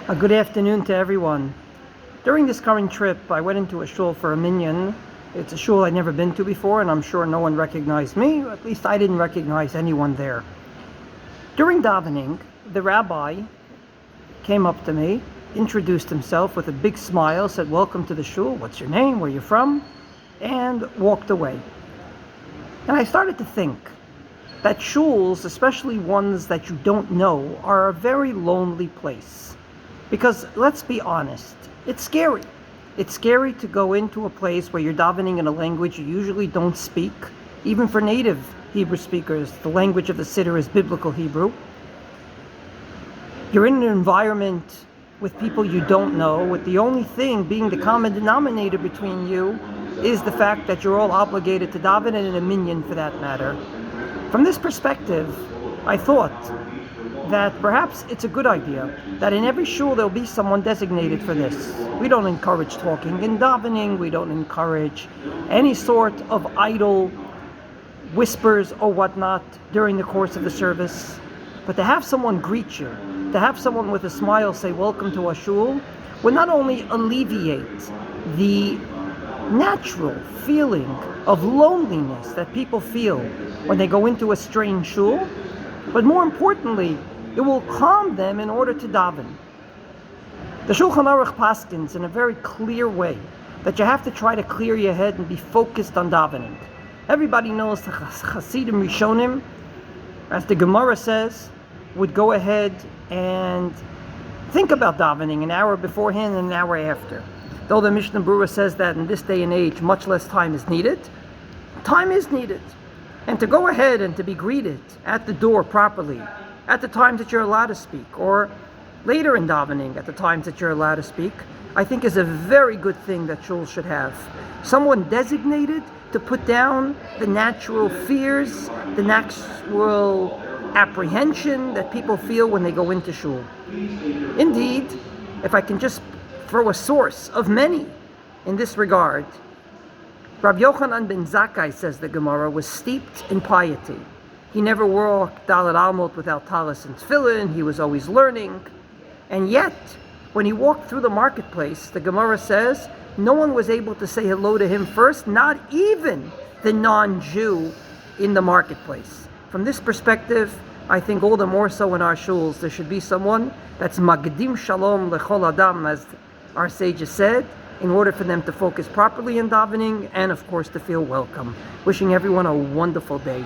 A good afternoon to everyone. During this current trip, I went into a shul for a minyan. It's a shul I'd never been to before, and I'm sure no one recognized me. At least I didn't recognize anyone there. During davening, the rabbi came up to me, introduced himself with a big smile, said, "Welcome to the shul. What's your name? Where are you from?" and walked away. And I started to think that shuls, especially ones that you don't know, are a very lonely place. Because let's be honest, it's scary. It's scary to go into a place where you're davening in a language you usually don't speak. Even for native Hebrew speakers, the language of the Siddur is biblical Hebrew. You're in an environment with people you don't know, with the only thing being the common denominator between you is the fact that you're all obligated to daven, and in a minyan for that matter. From this perspective, I thought that perhaps it's a good idea that in every shul there'll be someone designated for this. We don't encourage talking in davening, we don't encourage any sort of idle whispers or whatnot during the course of the service. But to have someone greet you, to have someone with a smile say, "Welcome to our shul," would not only alleviate the natural feeling of loneliness that people feel when they go into a strange shul, but more importantly, it will calm them in order to daven. The Shulchan Aruch paskins in a very clear way that you have to try to clear your head and be focused on davening. Everybody knows the Hasidim Rishonim, as the Gemara says, would go ahead and think about davening an hour beforehand and an hour after. Though the Mishnah Berurah says that in this day and age much less time is needed, time is needed. And to go ahead and to be greeted at the door properly, at the times that you're allowed to speak, or later in davening at the times that you're allowed to speak, I think is a very good thing that shul should have. Someone designated to put down the natural fears, the natural apprehension that people feel when they go into shul. Indeed, if I can just throw a source of many in this regard, Rabbi Yochanan ben Zakkai, says the Gemara, was steeped in piety. He never walked Dalet Almot without talis and tefillin. He was always learning. And yet, when he walked through the marketplace, the Gemara says, no one was able to say hello to him first, not even the non-Jew in the marketplace. From this perspective, I think all the more so in our shuls, there should be someone that's magdim shalom lechol adam, as our sages said, in order for them to focus properly in davening and, of course, to feel welcome. Wishing everyone a wonderful day.